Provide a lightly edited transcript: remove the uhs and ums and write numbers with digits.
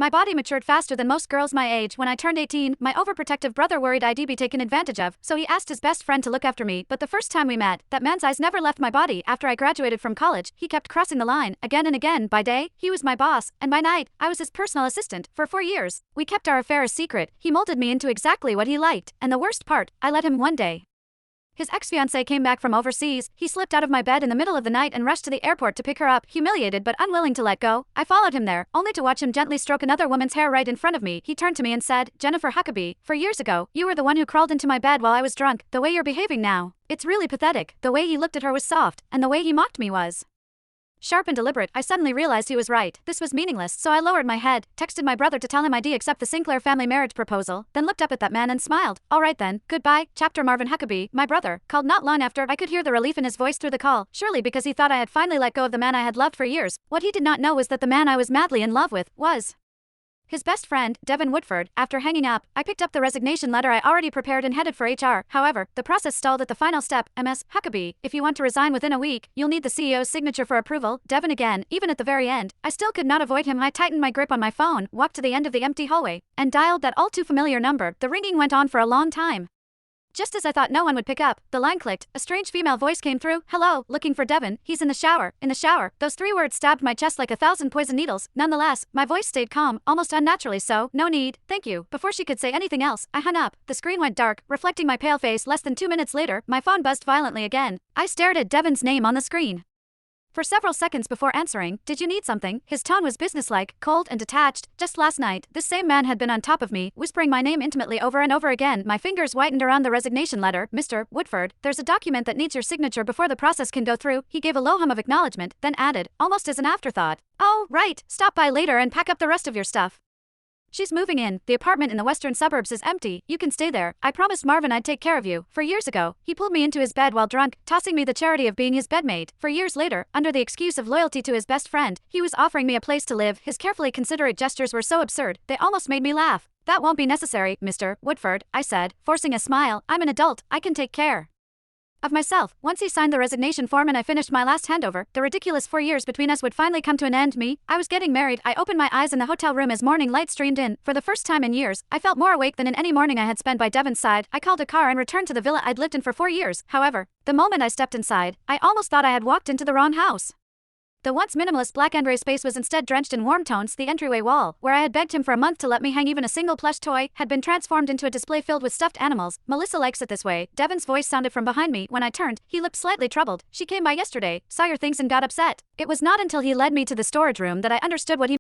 My body matured faster than most girls my age. When I turned 18, my overprotective brother worried I'd be taken advantage of, so he asked his best friend to look after me. But the first time we met, that man's eyes never left my body. After I graduated from college, he kept crossing the line, again and again. By day, he was my boss, and by night, I was his personal assistant. For 4 years, we kept our affair a secret. He molded me into exactly what he liked, and the worst part, I let him one day. His ex-fiancée came back from overseas. He slipped out of my bed in the middle of the night and rushed to the airport to pick her up. Humiliated but unwilling to let go, I followed him there, only to watch him gently stroke another woman's hair right in front of me. He turned to me and said, "Jennifer Huckabee, 4 years ago, you were the one who crawled into my bed while I was drunk. The way you're behaving now, it's really pathetic." The way he looked at her was soft, and the way he mocked me was sharp and deliberate. I suddenly realized he was right. This was meaningless, so I lowered my head, texted my brother to tell him I'd accept the Sinclair family marriage proposal, then looked up at that man and smiled. "All right then, goodbye." Chapter Marvin Huckabee, my brother, called not long after. I could hear the relief in his voice through the call, surely because he thought I had finally let go of the man I had loved for years. What he did not know was that the man I was madly in love with was his best friend, Devin Woodford. After hanging up, I picked up the resignation letter I already prepared and headed for HR. However, the process stalled at the final step. "Ms. Huckabee, if you want to resign within a week, you'll need the CEO's signature for approval." Devin again. Even at the very end, I still could not avoid him. I tightened my grip on my phone, walked to the end of the empty hallway, and dialed that all too familiar number. The ringing went on for a long time. Just as I thought no one would pick up, the line clicked. A strange female voice came through. "Hello, looking for Devin? He's in the shower." In the shower. Those 3 words stabbed my chest like 1,000 poison needles. Nonetheless, my voice stayed calm, almost unnaturally so. "No need, thank you." Before she could say anything else, I hung up. The screen went dark, reflecting my pale face. Less than 2 minutes later, my phone buzzed violently again. I stared at Devin's name on the screen for several seconds before answering. "Did you need something?" His tone was businesslike, cold and detached. Just last night, this same man had been on top of me, whispering my name intimately over and over again. My fingers whitened around the resignation letter. "Mr. Woodford, there's a document that needs your signature before the process can go through." He gave a low hum of acknowledgement, then added, almost as an afterthought, "Oh, right, stop by later and pack up the rest of your stuff. She's moving in. The apartment in the western suburbs is empty. You can stay there. I promised Marvin I'd take care of you." 4 years ago, he pulled me into his bed while drunk, tossing me the charity of being his bedmate. 4 years later, under the excuse of loyalty to his best friend, he was offering me a place to live. His carefully considerate gestures were so absurd, they almost made me laugh. "That won't be necessary, Mr. Woodford," I said, forcing a smile. "I'm an adult. I can take care of myself." Once he signed the resignation form and I finished my last handover, the ridiculous 4 years between us would finally come to an end. I was getting married. I opened my eyes in the hotel room as morning light streamed in. For the first time in years, I felt more awake than in any morning I had spent by Devin's side. I called a car and returned to the villa I'd lived in for 4 years. However, the moment I stepped inside, I almost thought I had walked into the wrong house. The once minimalist black and gray space was instead drenched in warm tones. The entryway wall, where I had begged him for a month to let me hang even a single plush toy, had been transformed into a display filled with stuffed animals. "Melissa likes it this way." Devin's voice sounded from behind me. When I turned, he looked slightly troubled. "She came by yesterday, saw your things and got upset." It was not until he led me to the storage room that I understood what he